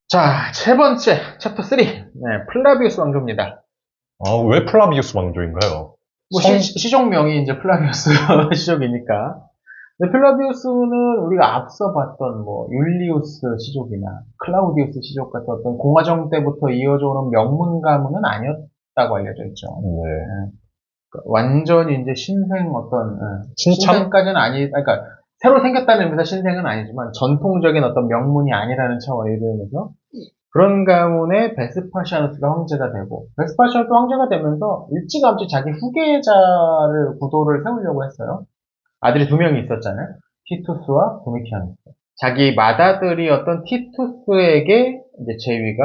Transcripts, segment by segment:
자, 세 번째, 챕터 3. 네, 플라비우스 왕조입니다. 왜 플라비우스 왕조인가요? 뭐, 성, 시족명이 이제 플라비우스 시족이니까. 근데 플라비우스는 우리가 앞서 봤던 뭐, 율리우스 시족이나 클라우디우스 시족 같은 어떤 공화정 때부터 이어져 오는 명문 가문은 아니었다고 알려져 있죠. 네. 네, 완전히 이제 신생 어떤, 신참? 신생까지는 그러니까, 새로 생겼다는 의미에서 신생은 아니지만, 전통적인 어떤 명문이 아니라는 차원의 이름에서, 그런 가문에 베스파시아누스가 황제가 되고 베스파시아누스가 황제가 되면서 일찌감치 자기 후계자를 구도를 세우려고 했어요. 아들이 두 명이 있었잖아요. 티투스와 도미티아누스. 자기 맏아들이었던 티투스에게 이제 제위가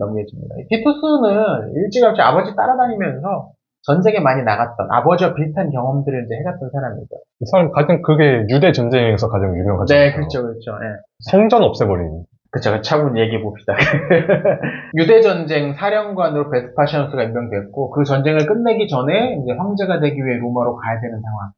넘겨집니다. 티투스는 일찌감치 아버지 따라다니면서 전쟁에 많이 나갔던 아버지와 비슷한 경험들을 이제 해갔던 사람이죠. 이 사람 가장 그게 유대 전쟁에서 가장 유명하죠. 네, 그렇죠, 그렇죠. 예. 성전 없애버린. 그쵸, 차분히 얘기해 봅시다. 유대전쟁 사령관으로 베스파시아누스가 임명됐고, 그 전쟁을 끝내기 전에 이제 황제가 되기 위해 로마로 가야 되는 상황.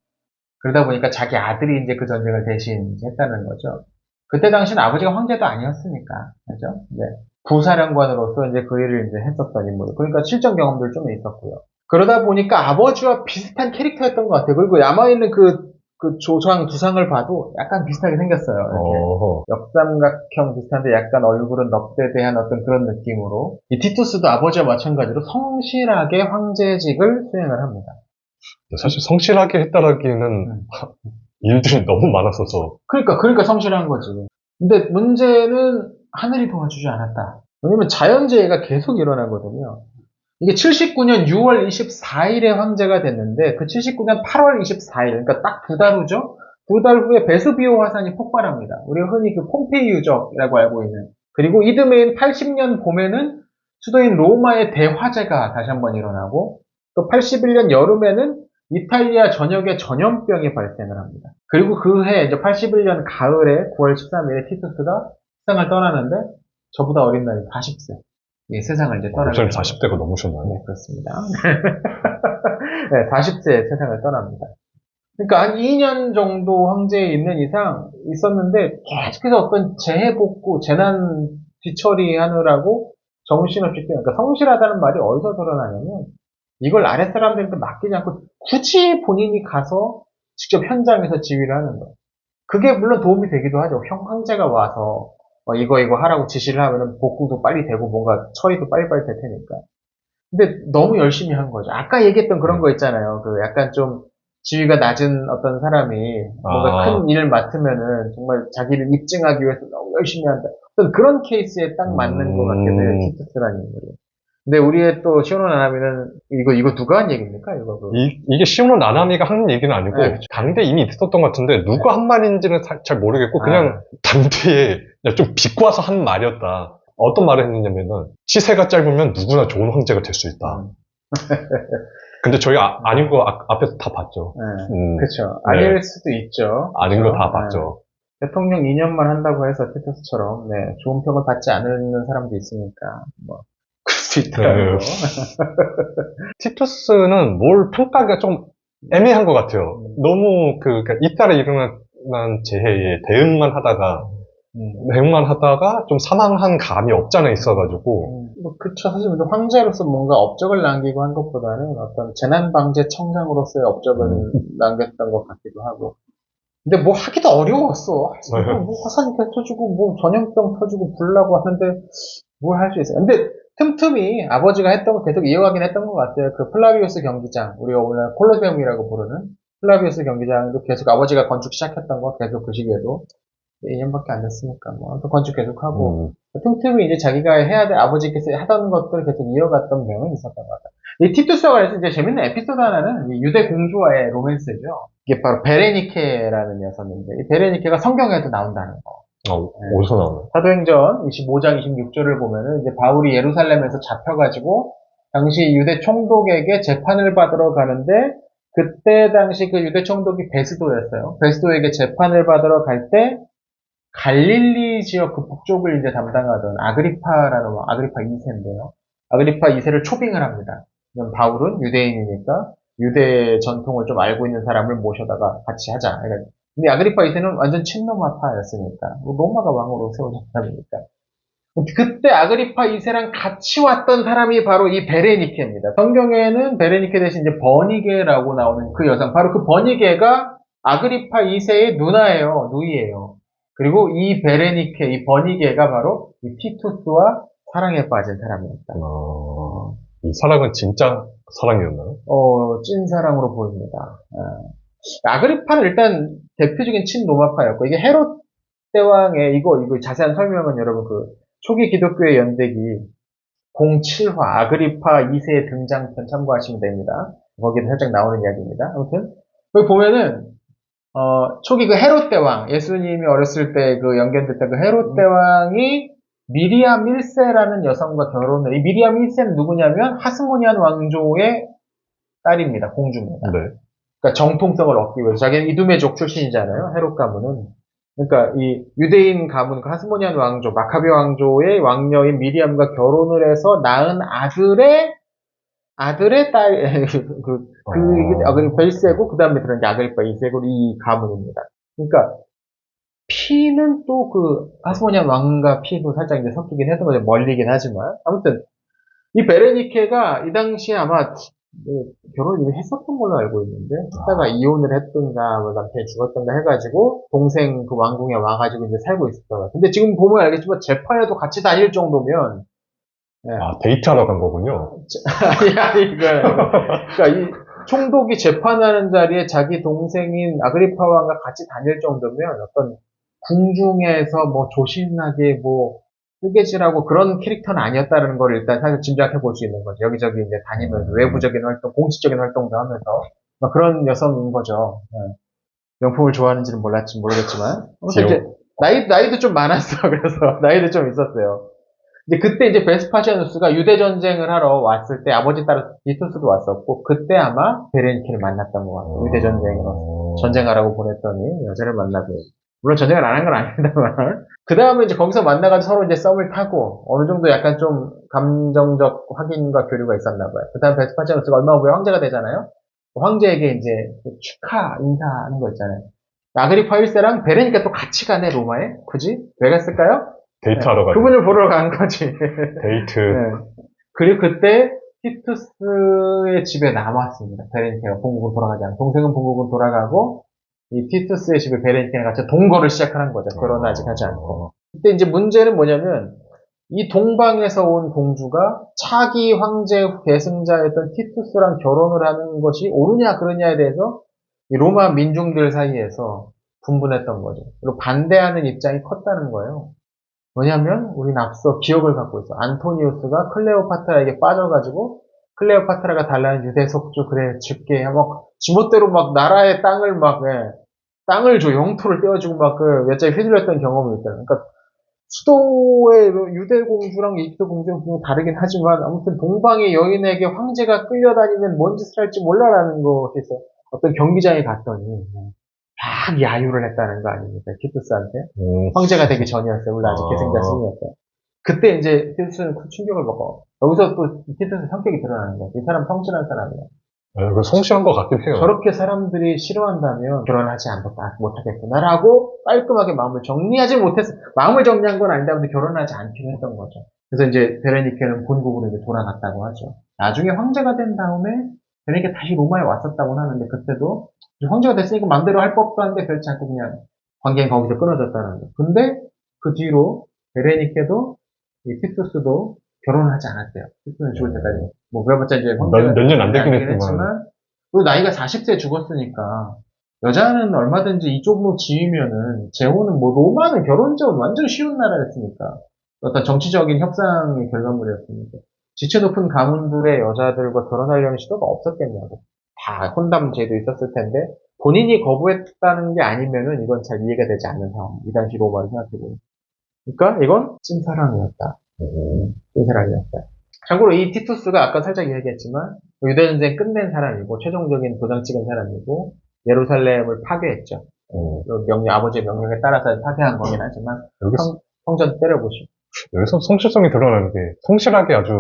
그러다 보니까 자기 아들이 이제 그 전쟁을 대신 이제 했다는 거죠. 그때 당시는 아버지가 황제도 아니었으니까, 그죠? 이제 부사령관으로서 이제 그 일을 이제 했었던 인물. 그러니까 실전 경험들 좀 있었고요. 그러다 보니까 아버지와 비슷한 캐릭터였던 것 같아요. 그리고 남아있는 그 조상 두상을 봐도 약간 비슷하게 생겼어요. 이렇게. 역삼각형 비슷한데 약간 얼굴은 넙대대한 어떤 그런 느낌으로. 이 티투스도 아버지와 마찬가지로 성실하게 황제직을 수행을 합니다. 사실 성실하게 했다라기에는 음. 일들이 너무 많았어서. 그러니까 성실한 거지. 근데 문제는 하늘이 도와주지 않았다. 왜냐면 자연재해가 계속 일어나거든요. 이게 79년 6월 24일에 황제가 됐는데 그 79년 8월 24일, 그러니까 딱 두 달 후죠. 두 달 후에 베수비오 화산이 폭발합니다. 우리가 흔히 그 폼페이 유적이라고 알고 있는. 그리고 이듬해인 80년 봄에는 수도인 로마의 대화재가 다시 한번 일어나고 또 81년 여름에는 이탈리아 전역에 전염병이 발생을 합니다. 그리고 그 해 이제 81년 가을에 9월 13일에 티투스가 세상을 떠나는데 저보다 어린 나이 40세. 예, 세상을 이제 떠나게 목사님 됩니다. 40대가 넘으셨나요? 네, 그렇습니다. 네, 40세에 세상을 떠납니다. 그러니까 한 2년 정도 황제에 있는 이상 있었는데 계속해서 어떤 재해 복구, 재난 뒤처리하느라고 정신없이 뛰어. 그러니까 성실하다는 말이 어디서 드러나냐면 이걸 아랫사람들한테 맡기지 않고 굳이 본인이 가서 직접 현장에서 지휘를 하는 거예요. 그게 물론 도움이 되기도 하죠. 황제가 와서 이거 하라고 지시를 하면은 복구도 빨리 되고 뭔가 처리도 빨리빨리 될 테니까. 근데 너무 열심히 한 거죠. 아까 얘기했던 그런 거 있잖아요. 그 약간 좀 지위가 낮은 어떤 사람이 뭔가 큰 일을 맡으면은 정말 자기를 입증하기 위해서 너무 열심히 한다. 어떤 그런 케이스에 딱 맞는 것 같기도 해요. 티투스라는 인물이. 근데 우리의 또 시오노 나나미는 이거 누가 한 얘기입니까? 이게 시오노 나나미가 하는 얘기는 아니고, 네, 그쵸. 당대에 이미 있었던 것 같은데, 누가 한 말인지는 잘 모르겠고, 그냥 아, 당대에 그냥 좀 비꼬아서 한 말이었다. 어떤 말을 했느냐면은, 시세가 짧으면 누구나 좋은 황제가 될 수 있다. 근데 저희 아닌 거 앞에서 다 봤죠. 그쵸. 네. 아닐 수도 있죠. 아닌 거 그쵸? 다 봤죠. 대통령 2년만 한다고 해서 티투스처럼 좋은 평을 받지 않는 사람도 있으니까 뭐 그럴 수 있더라고요. 티투스는 뭘 평가하기가 좀 애매한 것 같아요. 너무 그러니까 잇따라 일어난 재해에 대응만 하다가 좀 사망한 감이 없잖아 있어가지고. 뭐 그쵸. 사실 황제로서 뭔가 업적을 남기고 한 것보다는 어떤 재난방재 청장으로서의 업적을 남겼던 것 같기도 하고. 근데 뭐 하기도 어려웠어. 뭐 화산이 계속 터지고 뭐 전염병 터지고 불나고 하는데 뭘 할 수 있어요. 근데 틈틈이 아버지가 했던 거 계속 이어가긴 했던 것 같아요. 그 플라비우스 경기장, 우리가 오늘 콜로세움이라고 부르는 플라비우스 경기장도 계속 아버지가 건축 시작했던 거 계속 그 시기에도 2년밖에 안 됐으니까 뭐 아무튼 건축 계속하고 틈틈이 이제 자기가 해야 될 아버지께서 하던 것들을 계속 이어갔던 경우는 있었던 것 같아요. 이 티투스와 관련해서 이제 재밌는 에피소드 하나는 이 유대 공주와의 로맨스죠. 이게 바로 베레니케라는 여성인데 이 베레니케가 성경에도 나온다는 거. 어디서 나오나요? 사도행전 25장 26절을 보면은 이제 바울이 예루살렘에서 잡혀가지고 당시 유대 총독에게 재판을 받으러 가는데 그때 당시 그 유대 총독이 베스도였어요. 베스도에게 재판을 받으러 갈 때 갈릴리 지역 그 북쪽을 이제 담당하던 아그리파 2세인데요. 아그리파 2세를 초빙을 합니다. 바울은 유대인이니까 유대 전통을 좀 알고 있는 사람을 모셔다가 같이 하자. 근데 아그리파 2세는 완전 친로마파였으니까 로마가 왕으로 세워진 사람이니까 그때 아그리파 2세랑 같이 왔던 사람이 바로 이 베레니케입니다. 성경에는 베레니케 대신 이제 버니게라고 나오는 그 여성, 바로 그 버니게가 아그리파 2세의 누나예요, 누이예요. 그리고 이 베레니케, 이 버니게가 바로 이 티투스와 사랑에 빠진 사람이었다. 이 사랑은 진짜 사랑이었나요? 찐사랑으로 보입니다. 아그리파는 일단 대표적인 친로마파였고, 이게 헤롯 대왕의 이거 자세한 설명은 여러분 초기 기독교의 연대기 07화 아그리파 2세의 등장편 참고하시면 됩니다. 거기에 살짝 나오는 이야기입니다. 아무튼 거기 보면은 초기 헤롯 대왕, 예수님이 어렸을 때 연결됐던 헤롯 대왕이 미리암 1세라는 여성과 결혼을, 이 미리암 1세는 누구냐면 하스모니안 왕조의 딸입니다. 공주입니다. 네. 그러니까 정통성을 얻기 위해서, 자기는 이두메족 출신이잖아요. 헤롯 가문은. 그러니까 이 유대인 가문, 하스모니안 왕조, 마카베 왕조의 왕녀인 미리암과 결혼을 해서 낳은 아들의 딸, 이게 아그리파 1세고, 그 다음에 들어온 게 아그리파 2세고, 이 가문입니다. 그러니까, 피는 또 하스모니안 왕과 피도 살짝 이제 섞이긴 했던 거죠. 멀리긴 하지만. 아무튼, 이 베레니케가 이 당시에 아마, 결혼을 이미 했었던 걸로 알고 있는데, 하다가 이혼을 했던가, 뭐 남편이 죽었던가 해가지고, 동생 왕궁에 와가지고 이제 살고 있었던. 근데 지금 보면 알겠지만, 재판에도 같이 다닐 정도면, 데이트하러 간 거군요. 그러니까 이 총독이 재판하는 자리에 자기 동생인 아그리파 왕과 같이 다닐 정도면 어떤 궁중에서 뭐 조신하게 뜨개질하고 그런 캐릭터는 아니었다는 걸 일단 사실 짐작해 볼 수 있는 거죠. 여기저기 이제 다니면서 외부적인 활동, 공식적인 활동도 하면서 그런 여성인 거죠. 명품을 좋아하는지는 모르겠지만 이제 나이도 좀 많았어. 그래서 나이도 좀 있었어요. 근데 그때 이제 베스파시아누스가 유대 전쟁을 하러 왔을 때 아버지 딸 티투스도 왔었고, 그때 아마 베레니케를 만났던 것 같아요. 유대 전쟁으로 전쟁하라고 보냈더니 여자를 만나고, 물론 전쟁을 안 한 건 아닙니다만. 그 다음에 이제 거기서 만나가지고 서로 이제 썸을 타고 어느 정도 약간 좀 감정적 확인과 교류가 있었나 봐요. 그 다음 베스파시아누스가 얼마 후에 황제가 되잖아요. 황제에게 이제 축하 인사하는 거 있잖아요. 아그리파 1세랑 베레니케 또 같이 가네, 로마에? 굳이? 왜 갔을까요? 데이트하러 가요. 그분을 보러 간 거지. 데이트. 그리고 그때 티투스의 집에 남았습니다. 베레니케가 본국으로 돌아가지 않고. 동생은 본국으로 돌아가고, 이 티투스의 집에 베레니케가 같이 동거를 시작하는 거죠. 결혼은 아직 하지 않고. 그때 이제 문제는 뭐냐면, 이 동방에서 온 공주가 차기 황제 계승자였던 티투스랑 결혼을 하는 것이 옳으냐 그러냐에 대해서 이 로마 민중들 사이에서 분분했던 거죠. 그리고 반대하는 입장이 컸다는 거예요. 왜냐면 우린 앞서 기억을 갖고 있어. 안토니우스가 클레오파트라에게 빠져가지고 클레오파트라가 달라는 유대 속주 그래 줄게 지멋대로 나라의 땅을 땅을 줘 영토를 떼어주고 여자에 휘둘렸던 경험이 있잖아요. 그러니까 수도의 유대 공주랑 이집트 공주는 좀 다르긴 하지만 아무튼 동방의 여인에게 황제가 끌려다니면 뭔 짓을 할지 몰라라는 것에서 어떤 경기장에 갔더니 막 야유를 했다는 거 아닙니까? 티투스한테. 황제가 되기 전이었어요. 원래 아직 계승자 신이었어요. 그때 이제 티투스는 큰 충격을 먹어. 여기서 또 티투스 성격이 드러나는 거야. 이 사람 성실한 사람이야. 성실한 것 같긴 해요. 저렇게 사람들이 싫어한다면 결혼하지 못하겠구나라고 깔끔하게 마음을 정리하지 못했어. 마음을 정리한 건 아닌데 아무튼 결혼하지 않기로 했던 거죠. 그래서 이제 베레니케는 본국으로 이제 돌아갔다고 하죠. 나중에 황제가 된 다음에 베레니케 다시 로마에 왔었다고 하는데 그때도 황제가 됐으니까 마음대로 할 법도 한데 그렇지 않고 그냥 관계는 거기서 끊어졌다는 거. 근데 그 뒤로 베레니케도 이 티투스도 결혼을 하지 않았대요. 티투스는 죽을 때까지. 그래봤자 이제 몇 년 안 되긴 했지만. 그리고 나이가 40세에 죽었으니까 여자는 얼마든지 이쪽으로 지으면은 재혼은 로마는 결혼 재혼 완전 쉬운 나라였으니까 어떤 정치적인 협상의 결과물이었으니까 지체 높은 가문들의 여자들과 결혼하려는 시도가 없었겠냐고. 다 혼담제도 있었을 텐데 본인이 거부했다는 게 아니면은 이건 잘 이해가 되지 않는 상황. 이 당시 로마를 생각해보면. 그러니까 이건 찐사랑이었다. 찐사랑이었다. 참고로 이 티투스가 아까 살짝 이야기했지만 유대전쟁 끝낸 사람이고 최종적인 도장 찍은 사람이고 예루살렘을 파괴했죠. 아버지의 명령에 따라서 파괴한 거긴 하지만 성전 때려보시고 여기서 성실성이 드러나는 게 성실하게 아주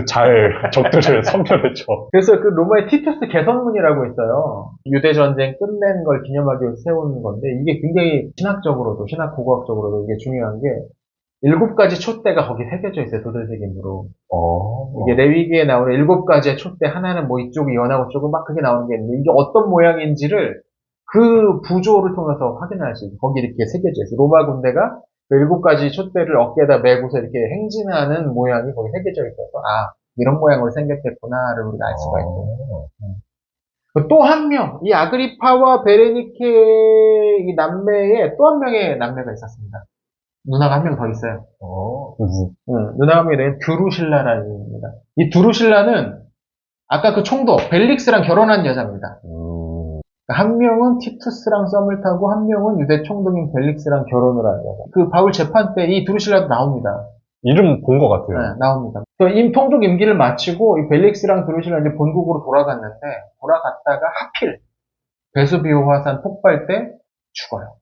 잘 적들을 섬멸했죠. 그래서 로마의 티투스 개선문이라고 있어요. 유대전쟁 끝낸 걸 기념하기 위해서 세운 건데 이게 굉장히 신학적으로도 신학 고고학적으로도 이게 중요한 게 7가지 촛대가 거기 새겨져 있어요, 도들새김으로. 어. 이게 레위기에 나오는 7가지의 촛대, 하나는 뭐 이쪽이 연하고 쪽은 막 크게 나오는 게 있는데, 이게 어떤 모양인지를 그 부조를 통해서 확인할 수 있어요. 거기 이렇게 새겨져 있어요. 로마 군대가 그 7가지 촛대를 어깨에다 메고서 이렇게 행진하는 모양이 거기 새겨져 있어서, 아, 이런 모양으로 생겼겠구나를 우리가 알 수가 있어요. 또 한 명, 이 아그리파와 베레니케 이 남매에 또 한 명의 남매가 있었습니다. 누나가 한 명 더 있어요. 누나가 한 명이 드루실라라는 이름입니다. 이 드루실라는 아까 그 총독 벨릭스랑 결혼한 여자입니다. 한 명은 티투스랑 썸을 타고 한 명은 유대 총독인 벨릭스랑 결혼을 한 여자. 그 바울 재판 때 이 드루실라도 나옵니다. 이름 본 것 같아요. 네, 나옵니다. 통독 임기를 마치고 이 벨릭스랑 드루실라 이제 본국으로 돌아갔는데 돌아갔다가 하필 베수비오 화산 폭발 때 죽어요.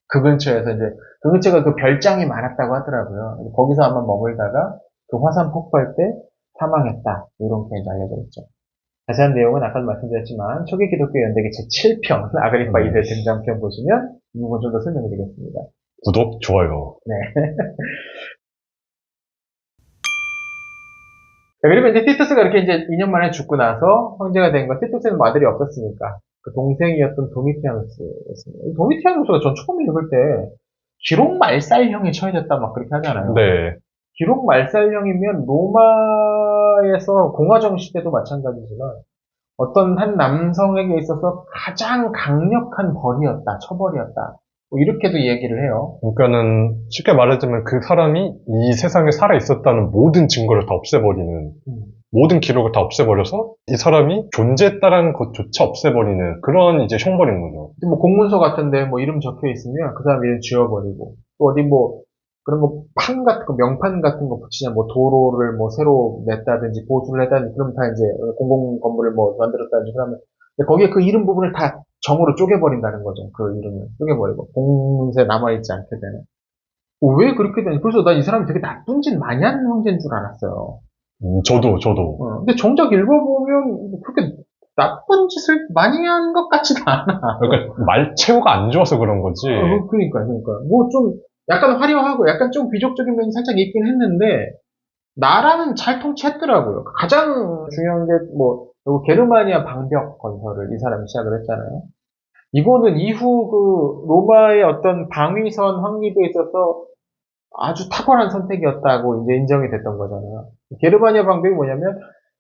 그 근처에서 이제 그 근처가 그 별장이 많았다고 하더라고요. 거기서 아마 머물다가 그 화산 폭발 때 사망했다. 이렇게 이제 알려져 있죠. 자세한 내용은 아까도 말씀드렸지만 초기 기독교 연대기 제7편 아그리파 2세 등장편 보시면 이 부분 좀 더 설명해 드리겠습니다. 구독, 좋아요. 네. 그리고 이제 티투스가 이렇게 이제 2년 만에 죽고 나서 황제가 된 건 티투스는 뭐 아들이 없었으니까 그 동생이었던 도미티아누스였습니다. 도미티아누스가 전 처음 읽을 때 기록 말살형에 처해졌다 막 그렇게 하잖아요. 네. 기록 말살형이면 로마에서 공화정 시대도 마찬가지지만 어떤 한 남성에게 있어서 가장 강력한 벌이었다, 처벌이었다. 뭐 이렇게도 얘기를 해요. 그러니까는 쉽게 말하자면 그 사람이 이 세상에 살아 있었다는 모든 증거를 다 없애버리는, 모든 기록을 다 없애버려서 이 사람이 존재했다라는 것조차 없애버리는 그런 이제 형벌인 거죠. 뭐 공문서 같은데 뭐 이름 적혀 있으면 그 사람 이름 지워버리고 또 어디 뭐 그런 거 판 같은 거 명판 같은 거 붙이냐 뭐 도로를 뭐 새로 냈다든지 보수를 했다든지 그러면 다 이제 공공 건물을 뭐 만들었다든지 그러면 거기에 그 이름 부분을 다 정으로 쪼개버린다는 거죠. 그 이름을 쪼개버리고 공문서에 남아있지 않게 되는. 왜 그렇게 되냐? 그래서 난 이 사람이 되게 나쁜 짓 많이 하는 형제인 줄 알았어요. 저도. 근데 정작 읽어보면 그렇게 나쁜 짓을 많이 한 것 같지도 않아. 그러니까 말체호가 안 좋아서 그런 거지. 그러니까. 뭐 좀 약간 화려하고 약간 좀 귀족적인 면이 살짝 있긴 했는데, 나라는 잘 통치했더라고요. 가장 중요한 게 뭐, 게르마니아 방벽 건설을 이 사람이 시작을 했잖아요. 이거는 이후 그 로마의 어떤 방위선 확립에 있어서 아주 탁월한 선택이었다고 이제 인정이 됐던 거잖아요. 게르마니아 방벽이 뭐냐면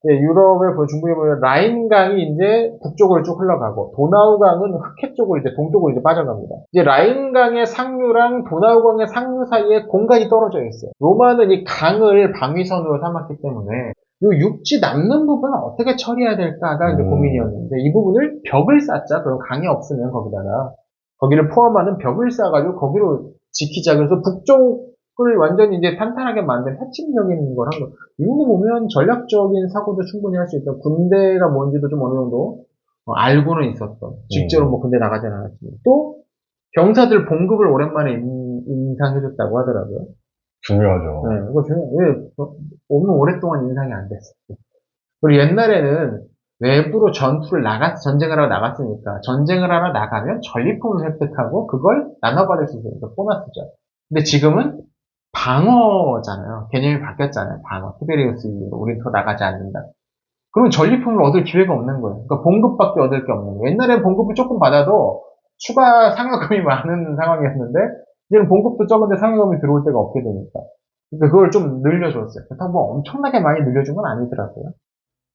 유럽의 중부에 보면 라인강이 이제 북쪽으로 쭉 흘러가고 도나우강은 흑해 쪽으로 이제 동쪽으로 이제 빠져갑니다. 이제 라인강의 상류랑 도나우강의 상류 사이에 공간이 떨어져 있어요. 로마는 이 강을 방위선으로 삼았기 때문에 이 육지 남는 부분을 어떻게 처리해야 될까가 이제 고민이었는데 이 부분을 벽을 쌓자. 그럼 강이 없으면 거기다가 거기를 포함하는 벽을 쌓아가지고 거기로 지키자. 그래서 북쪽을 완전히 이제 탄탄하게 만든 핵심적인 걸 한 거. 이런 거 보면 전략적인 사고도 충분히 할 수 있다. 군대가 뭔지도 좀 어느 정도 알고는 있었던. 직접으로 뭐 군대 나가진 않았지만. 또 병사들 봉급을 오랜만에 인상해줬다고 하더라고요. 중요하죠. 네, 이거 중요해요. 왜 너무 오랫동안 인상이 안 됐어요. 그리고 옛날에는 외부로 전쟁을 하러 나갔으니까 전쟁을 하러 나가면 전리품을 획득하고 그걸 나눠받을 수 있으니까 보너스죠. 근데 지금은 방어잖아요. 개념이 바뀌었잖아요. 방어. 티베리우스 이후로 우린 더 나가지 않는다. 그러면 전리품을 얻을 기회가 없는 거예요. 그러니까 봉급밖에 얻을 게 없는 거예요. 옛날엔 봉급을 조금 받아도 추가 상여금이 많은 상황이었는데 이제는 봉급도 적은데 상여금이 들어올 때가 없게 되니까. 그러니까 그걸 좀 늘려줬어요. 그렇다고 뭐 엄청나게 많이 늘려준 건 아니더라고요.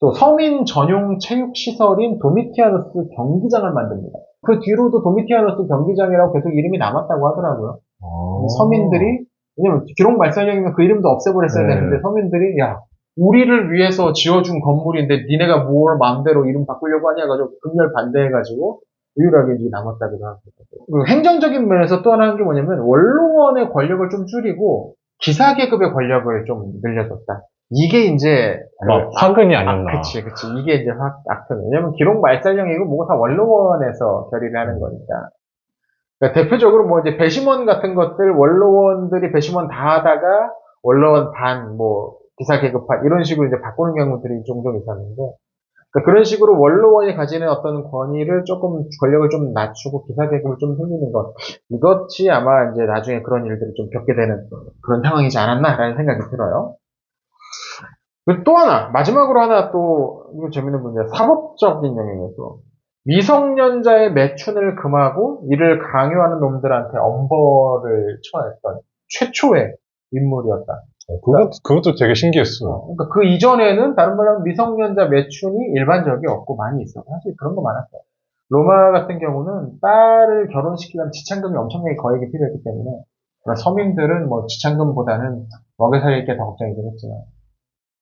또 서민 전용 체육시설인 도미티아누스 경기장을 만듭니다. 그 뒤로도 도미티아누스 경기장이라고 계속 이름이 남았다고 하더라고요. 서민들이, 왜냐면 기록 말살형이면 그 이름도 없애버렸어야 되는데 서민들이 야 우리를 위해서 지어준 건물인데 니네가 뭘 마음대로 이름 바꾸려고 하냐 가지고 극렬 반대해가지고 유일하게 이게 남았다고도 하고. 행정적인 면에서 또 하나 한 게 뭐냐면 원로원의 권력을 좀 줄이고 기사계급의 권력을 좀 늘려줬다. 이게 이제 화근이 아니었나. 그치. 이게 이제 악평. 왜냐면 기록 말살형이고 뭐가 다 원로원에서 결의를 하는 거니까. 그러니까 대표적으로 뭐 이제 배심원 같은 것들 원로원들이 배심원 다 하다가 원로원 반 뭐 기사계급파 이런 식으로 이제 바꾸는 경우들이 종종 있었는데 그러니까 그런 식으로 원로원이 가지는 어떤 권위를 조금, 권력을 좀 낮추고 기사계급을 좀 생기는 것. 이것이 아마 이제 나중에 그런 일들을 좀 겪게 되는 그런 상황이지 않았나라는 생각이 들어요. 그리고 또 하나, 마지막으로 하나 또, 이거 재밌는 문제야. 사법적인 영역에서. 미성년자의 매춘을 금하고 이를 강요하는 놈들한테 엄벌을 처했던 최초의 인물이었다. 그것도 되게 신기했어. 그러니까 그 이전에는 다른 말로 하면 미성년자 매춘이 일반적이었고 많이 있어. 사실 그런 거 많았어요. 로마 같은 경우는 딸을 결혼시키려면 지참금이 엄청나게 거액이 필요했기 때문에 그러니까 서민들은 뭐 지참금보다는 먹여살릴 게 더 걱정이긴 했지만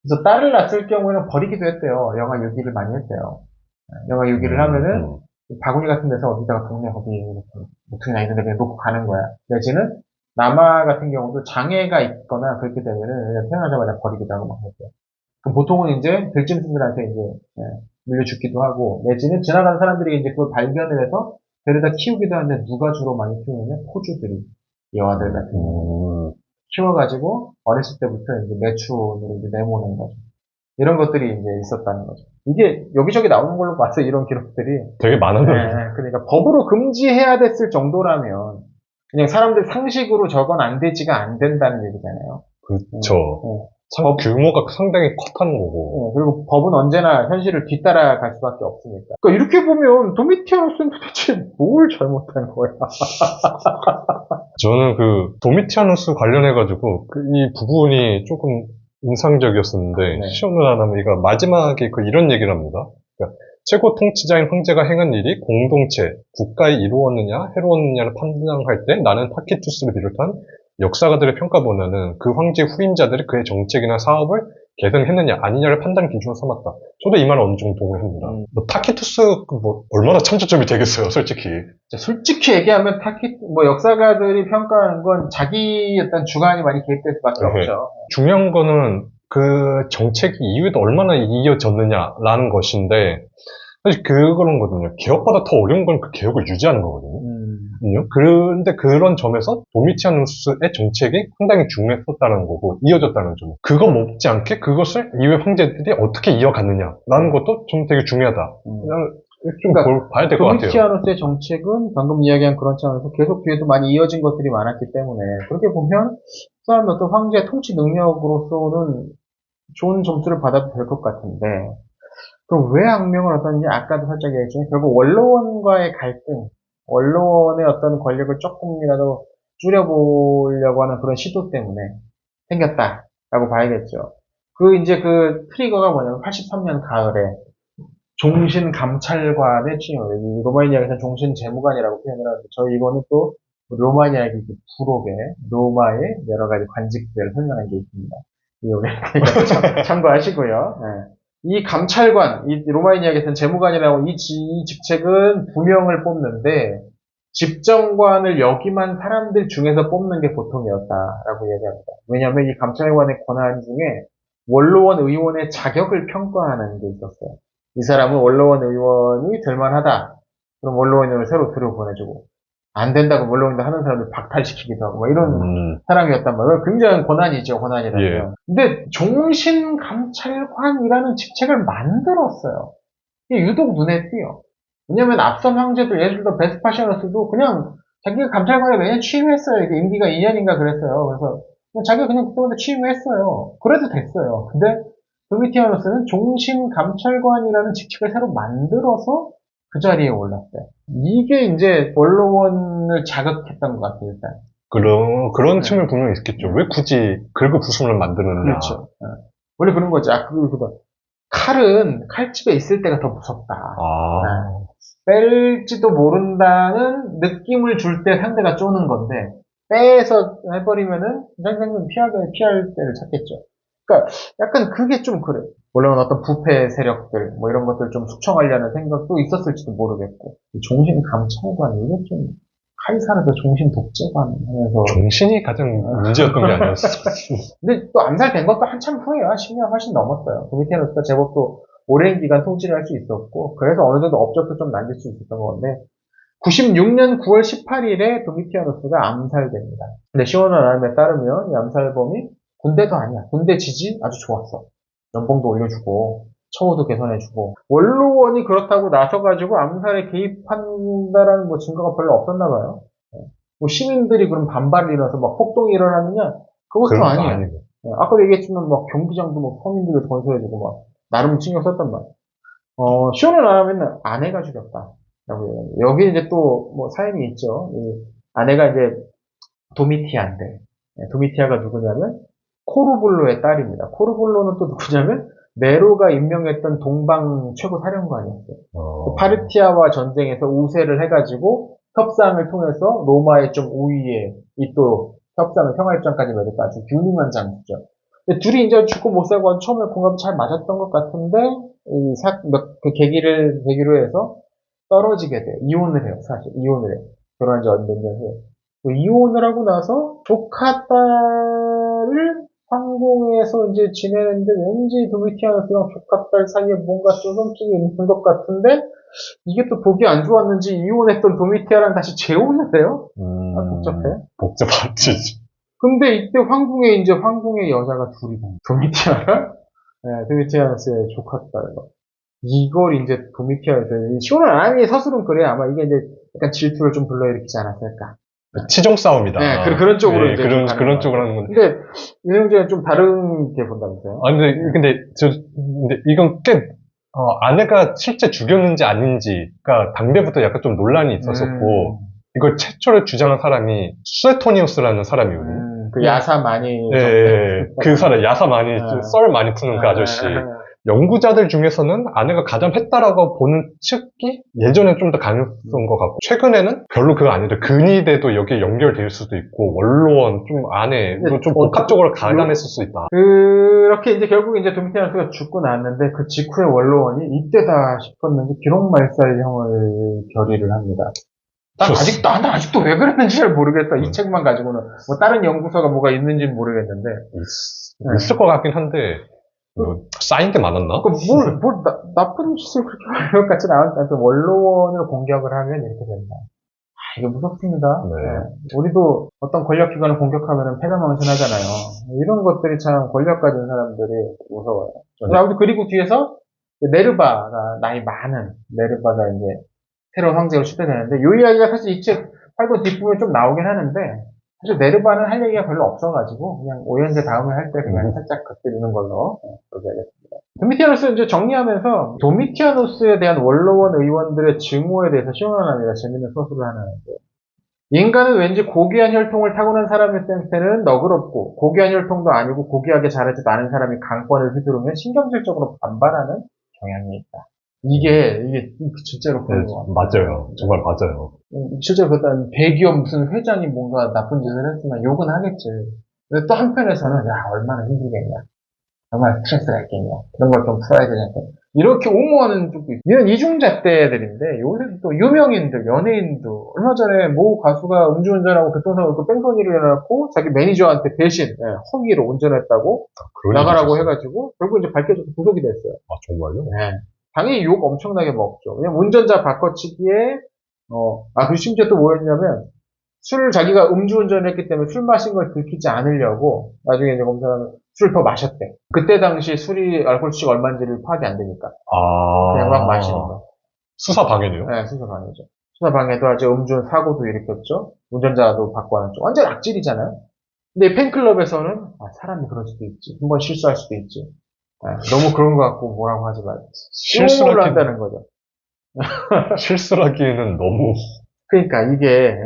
그래서 딸을 낳았을 경우에는 버리기도 했대요. 영아 유기를 많이 했대요. 영아 유기를 하면은 바구니 같은 데서 어디다가 동네 거기 무튼이나 이런 데 그냥 놓고 가는 거야. 내지는 남아 같은 경우도 장애가 있거나 그렇기 때문에 그냥 태어나자마자 버리기도 하고 막 그랬대요. 그럼 보통은 이제 들짐승들한테 이제 물려 죽기도 하고 내지는 지나가는 사람들이 이제 그걸 발견을 해서 데려다 키우기도 하는데 누가 주로 많이 키우느냐? 포주들이 여아들 같은 경우 키워가지고 어렸을 때부터 이제 매춘으로 이제 내모는 거죠. 이런 것들이 이제 있었다는 거죠. 이게 여기저기 나오는 걸로 봐서 이런 기록들이 되게 많은데. 그러니까 법으로 금지해야 됐을 정도라면 그냥 사람들 상식으로 저건 안 되지가 안 된다는 얘기잖아요. 그쵸. 규모가 상당히 컸다는 거고. 그리고 법은 언제나 현실을 뒤따라갈 수밖에 없으니까. 그러니까 이렇게 보면 도미티아누스는 도대체 뭘 잘못한 거야? 저는 그 도미티아누스 관련해가지고 이 부분이 조금 인상적이었었는데 네. 시오누나나미가 마지막에 이런 얘기를 합니다. 그러니까 최고 통치자인 황제가 행한 일이 공동체, 국가에 이루었느냐 해로웠느냐를 판단할 때 나는 타키투스를 비롯한 역사가들의 평가보다는 그 황제 후임자들이 그의 정책이나 사업을 개선했느냐 아니냐를 판단 기준으로 삼았다. 저도 이 말은 어느 정도 동의합니다. 뭐 타키투스 얼마나 참조점이 되겠어요, 솔직히. 솔직히 얘기하면 역사가들이 평가하는 건 자기 어떤 주관이 많이 개입될 수밖에 없죠. 중요한 거는 그 정책이 이후에도 얼마나 이어졌느냐라는 것인데 사실 그런 거거든요. 개혁보다 더 어려운 건 그 개혁을 유지하는 거거든요. 그런데 그런 점에서 도미티아누스의 정책이 상당히 중요했었다는 거고 이어졌다는 점. 그거 못지않게 그것을 이후의 황제들이 어떻게 이어갔느냐라는 것도 좀 되게 중요하다. 좀 그러니까 봐야 될 것 같아요. 도미티아누스의 정책은 방금 이야기한 그런 차원에서 계속 뒤에도 많이 이어진 것들이 많았기 때문에 그렇게 보면 그 사람의 어떤 황제의 통치 능력으로서는 좋은 점수를 받아도 될 것 같은데 그럼 왜 악명을 얻었는지 아까도 살짝 얘기했지만 결국 원로원과의 갈등, 원로원의 어떤 권력을 조금이라도 줄여보려고 하는 그런 시도 때문에 생겼다라고 봐야겠죠. 이제 그 트리거가 뭐냐면 83년 가을에 종신감찰관의 취임을, 로마인 이야기에서 종신재무관이라고 표현을 하는데, 저희 이거는 또 로마인 이야기 부록에 로마의 여러 가지 관직들을 설명한 게 있습니다. 이거 참고하시고요. 네. 이 감찰관, 이 로마인 이야기에서는 재무관이라고 이 직책은 두 명을 뽑는데, 집정관을 역임한 사람들 중에서 뽑는 게 보통이었다라고 얘기합니다. 왜냐하면 이 감찰관의 권한 중에 원로원 의원의 자격을 평가하는 게 있었어요. 이 사람은 원로원 의원이 될만하다. 그럼 원로원 의원을 새로 들여보내주고 안 된다고 원로원도 하는 사람들 박탈시키기도 하고 이런 사람이었단 말이에요. 굉장히 권한이죠, 권한이라면. 예. 근데 종신감찰관이라는 직책을 만들었어요. 이게 유독 눈에 띄어. 왜냐면 앞선 황제들, 예를 들어 베스파시아누스도 그냥 자기가 감찰관에 매년 취임했어요. 이게 임기가 2년인가 그랬어요. 그래서 자기가 그냥 그때마다 취임했어요. 그래도 됐어요. 근데 도미티아누스는 종신감찰관이라는 직책을 새로 만들어서 그 자리에 올랐어요. 이게 이제 원로원을 자극했던 것 같아요, 일단. 그런 측면 분명히 있겠죠. 왜 굳이 긁어부숨을 만드느냐. 그렇죠. 원래 그런 거지. 칼은 칼집에 있을 때가 더 무섭다. 뺄지도 모른다는 느낌을 줄 때 상대가 쪼는 건데, 빼서 해버리면은, 상대는 피할 때를 찾겠죠. 그러니까, 약간 그게 좀 그래. 물론 어떤 부패 세력들, 이런 것들 좀 숙청하려는 생각도 있었을지도 모르겠고, 종신 감찰관, 이게 좀, 카이사르도 종신 독재관 하면서. 종신이 가장 문제였던 게 아니었어. 근데 또 암살된 것도 한참 후에야. 10년 훨씬 넘었어요. 도미티아누스가 제법 또 오랜 기간 통치를 할 수 있었고, 그래서 어느 정도 업적도 좀 남길 수 있었던 건데, 96년 9월 18일에 도미티아누스가 암살됩니다. 근데 시원한 알에 따르면 이 암살범이 군대도 아니야. 군대 지지 아주 좋았어. 연봉도 올려주고, 처우도 개선해주고 원로원이 그렇다고 나서가지고 암살에 개입한다라는 뭐 증거가 별로 없었나 봐요. 뭐 시민들이 그럼 반발을 일어나서 막 폭동이 일어나느냐? 그것도 그런 거 아니에요. 아니고. 아까도 얘기했지만 막 경기장도 막 서민들을 건설해주고 막 나름 신경 썼단 말이에요. 쇼는 안 하면 아내가 죽였다. 라고 얘기해요. 여기 이제 또 뭐 사연이 있죠. 이 아내가 이제 도미티아인데 도미티아가 누구냐면 코르불로의 딸입니다. 코르불로는 또 누구냐면 네로가 임명했던 동방 최고 사령관이었어요. 그 파르티아와 전쟁에서 우세를 해가지고 협상을 통해서 로마의 좀 우위에 이 또 협상을 평화협정까지 맺었다. 아주 유능한 장수죠. 근데 둘이 이제 죽고 못 살고 처음에 궁합이 잘 맞았던 것 같은데 그 계기로 해서 떨어지게 돼요. 이혼을 해요. 사실 이혼을 해요. 결혼한 지 몇 년 후에. 이혼을 하고 나서 조카 딸을 황궁에서 이제 지내는데 왠지 도미티아노스랑 조카 딸 사이에 뭔가 좀 썸씽이 있는 것 같은데 이게 또 보기 안 좋았는지 이혼했던 도미티아랑 다시 재혼을 해요. 복잡해. 복잡하지. 근데 이때 황궁의 여자가 둘이고 도미티아랑 도미티아노스의 조카 딸과 이걸 이제 도미티아에서 쇼는 아니 서술은 그래 아마 이게 이제 약간 질투를 좀 불러일으키지 않았을까. 치정 싸움이다. 네, 그런 쪽으로 네, 이제 그런 쪽으로 하는 건데. 근데 윤영재는 좀 다른 게 본다면서요? 아, 근데 이건 꽤, 아내가 실제 죽였는지 아닌지가 당대부터 약간 좀 논란이 있었었고, 이걸 최초로 주장한 사람이 수에토니우스라는 사람이거든요. 그 야사 많이. 예, 그 사람, 야사 많이, 썰 많이 푸는 그 아저씨. 연구자들 중에서는 아내가 가담했다라고 보는 측이 예전엔 좀 더 강했던 것 같고, 최근에는 별로 그거 아닌데, 근위대도 여기에 연결될 수도 있고, 원로원, 좀 안에, 좀 복합적으로 가담했을 수 있다. 그렇게 이제 결국 이제 도미티아노스가 죽고 났는데, 그 직후에 원로원이 이때다 싶었는지 기록말살형을 결의를 합니다. 난 아직도 왜 그랬는지 잘 모르겠다. 이 책만 가지고는. 뭐 다른 연구서가 뭐가 있는지는 모르겠는데. 있을 것 같긴 한데, 쌓인 게 많았나? 나쁜 짓을 그렇게 할 것 같지는 않은데, 원로원을 공격을 하면 이렇게 된다. 이게 무섭습니다. 네. 우리도 어떤 권력기관을 공격하면 패자망신하잖아요. 이런 것들이 참 권력 가진 사람들이 무서워요. 아무튼 그리고 뒤에서 네르바가 나이 많은 네르바가 이제 새로운 황제로 추대되는데 이 이야기가 사실 이 책 활동 뒷부분에 좀 나오긴 하는데 사실 네르바는 할 얘기가 별로 없어가지고 그냥 오연재 다음에 할 때 그냥 살짝 곁들이는 걸로 그렇게 하겠습니다. 도미티아노스 이제 정리하면서 도미티아노스에 대한 원로원 의원들의 증오에 대해서 시원합니다. 재밌는 서술을 하는데 인간은 왠지 고귀한 혈통을 타고난 사람일 때는 너그럽고 고귀한 혈통도 아니고 고귀하게 자라지도 않은 사람이 강권을 휘두르면 신경질적으로 반발하는 경향이 있다. 이게 진짜로 그런 거 같아요. 맞아요. 정말 맞아요. 실제로 그랬다는 대기업 무슨 회장이 뭔가 나쁜 짓을 했으면 욕은 하겠지. 근데 또 한편에서는 얼마나 힘들겠냐. 얼마나 스트레스가 있겠냐. 그런 걸 좀 풀어야 되니까. 이렇게 옹호하는 쪽도 있어요. 이런 이중잣대들인데 요새 또 유명인들, 연예인들 얼마 전에 모 가수가 음주운전하고 교통사고 뺑소니를 해놓고 자기 매니저한테 대신 허위로 운전했다고 나가라고 해가지고 결국 이제 밝혀져서 구속이 됐어요. 아 정말요? 네. 당연히 욕 엄청나게 먹죠. 왜냐면 운전자 바꿔치기에, 그리고 심지어 또 뭐였냐면, 자기가 음주운전을 했기 때문에 술 마신 걸 들키지 않으려고, 나중에 이제 검사는 술을 더 마셨대. 그때 당시 술이, 알코올 수치가 얼마인지를 파악이 안 되니까. 그냥 막 마시는 거. 수사방해네요? 네, 수사방해죠. 수사방해도 아주 음주운 사고도 일으켰죠. 운전자도 바꿔놨죠. 완전 악질이잖아요. 근데 팬클럽에서는, 사람이 그럴 수도 있지. 한번 실수할 수도 있지. 너무 그런 것 같고 뭐라고 하지 말고 실수를 한다는 거죠. 실수하기에는 너무 그러니까 이게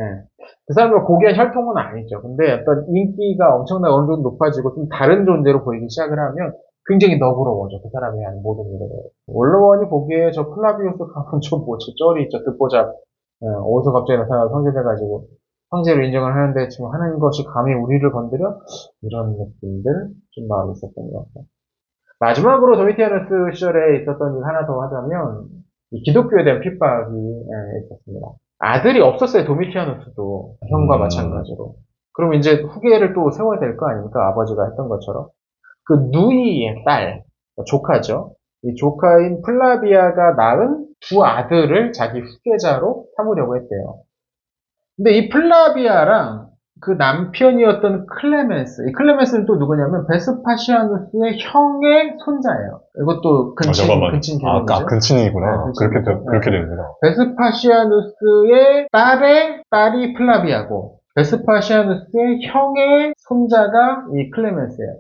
그 사람은 고귀한 혈통은 아니죠. 근데 어떤 인기가 엄청나게 어느 정도 높아지고 좀 다른 존재로 보이기 시작을 하면 굉장히 너그러워져. 그 사람이 하는 모든 일에. 원로원이 보기에 저 플라비우스 가면 좀 쩔이 있죠. 듣보잡. 어디서 갑자기 나타나서 황제돼가지고 황제로 인정을 하는데 지금 하는 것이 감히 우리를 건드려? 이런 느낌들 좀 마음이 있었던 것 같아요. 마지막으로 도미티아누스 시절에 있었던 일 하나 더 하자면 기독교에 대한 핍박이 있었습니다. 아들이 없었어요. 도미티아누스도 형과 마찬가지로. 그럼 이제 후계를 또 세워야 될 거 아닙니까? 아버지가 했던 것처럼. 그 누이의 딸, 조카죠. 이 조카인 플라비아가 낳은 두 아들을 자기 후계자로 삼으려고 했대요. 근데 이 플라비아랑 그 남편이었던 클레멘스. 이 클레멘스는 또 누구냐면 베스파시아누스의 형의 손자예요. 이것도 근친 결혼이죠. 근친이구나. 네, 그렇게 되는구나. 베스파시아누스의 딸의 딸이 플라비아고, 베스파시아누스의 형의 손자가 이 클레멘스예요.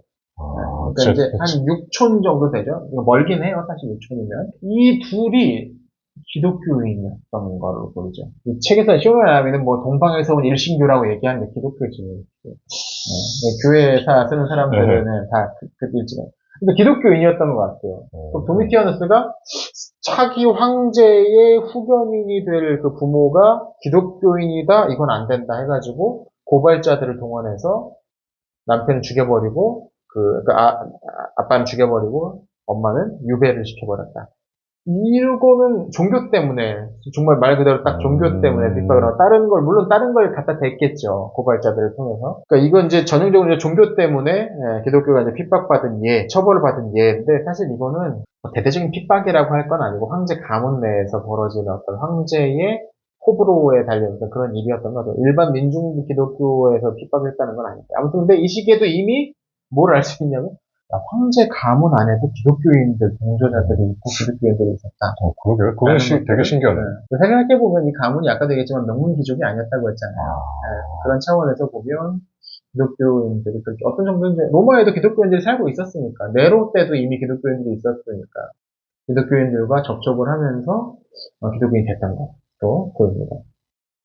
그러니까 이제 한 6촌 정도 되죠. 이거 멀긴 해요, 사실 6촌이면. 이 둘이 기독교인이었던 걸로 보이죠. 이 책에서 쇼메나미는 뭐 동방에서 온 일신교라고 얘기하는데 기독교지. 교회사 쓰는 사람들은 다 그들지만. 근데 기독교인이었던 것 같아요. 도미티아누스가 차기 황제의 후견인이 될 그 부모가 기독교인이다, 이건 안 된다 해가지고 고발자들을 동원해서 남편을 죽여버리고, 아빠는 죽여버리고, 엄마는 유배를 시켜버렸다. 이거는 종교 때문에, 정말 말 그대로 딱 종교 때문에 핍박을 하고, 물론 다른 걸 갖다 댔겠죠. 고발자들을 통해서. 그러니까 이건 이제 전형적으로 종교 때문에 기독교가 이제 핍박받은 처벌을 받은 예인데, 사실 이거는 대대적인 핍박이라고 할 건 아니고, 황제 가문 내에서 벌어지는 어떤 황제의 호불호에 달려있는 그런 일이었던 거죠. 일반 민중 기독교에서 핍박을 했다는 건 아닌데. 아무튼 근데 이 시기에도 이미 뭘 알 수 있냐면, 황제 가문 안에도 기독교인들, 동조자들이 있고 기독교인들이 있었다. 그러게요. 그건 되게 신기하네. 생각해보면 이 가문이 아까도 얘기했지만 명문귀족이 아니었다고 했잖아요. 그런 차원에서 보면 기독교인들이 그렇게 어떤 정도인지, 로마에도 기독교인들이 살고 있었으니까, 네로 때도 이미 기독교인들이 있었으니까 기독교인들과 접촉을 하면서 기독교인이 됐던 것도 보입니다.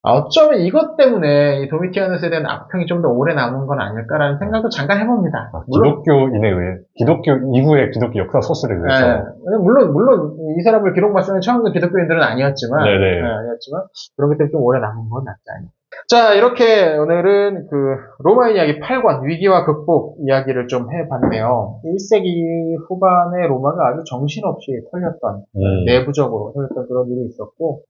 어쩌면 이것 때문에 이 도미티아누스에 대한 악평이 좀 더 오래 남은 건 아닐까라는 생각도 잠깐 해봅니다. 기독교인에 의해, 기독교 이후의 기독교 역사 소스에 의해서. 물론 이 사람을 기록만 쓰는 처음의 기독교인들은 아니었지만, 그런 것 때문에 좀 오래 남은 건 낫지 않을까. 자, 이렇게 오늘은 그 로마인 이야기 8권 위기와 극복 이야기를 좀 해봤네요. 1세기 후반에 로마가 아주 정신없이 털렸던, 내부적으로 털렸던 그런 일이 있었고,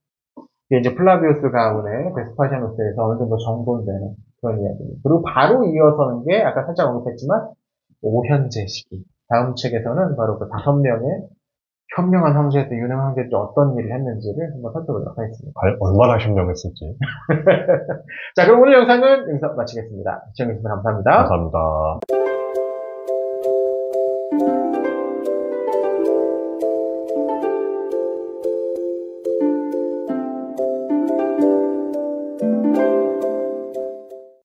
이제 플라비우스 가문의 베스파시아누스에서 어느 정도 정돈되는 그런 이야기. 그리고 바로 이어서는 게 아까 살짝 언급했지만 오현제 시기. 다음 책에서는 바로 그 5명의 현명한 황제들, 유능한 황제들이 어떤 일을 했는지를 한번 살펴보도록 하겠습니다. 얼마나 현명했을지. 자, 그럼 오늘 영상은 여기서 마치겠습니다. 시청해주셔서 감사합니다. 감사합니다.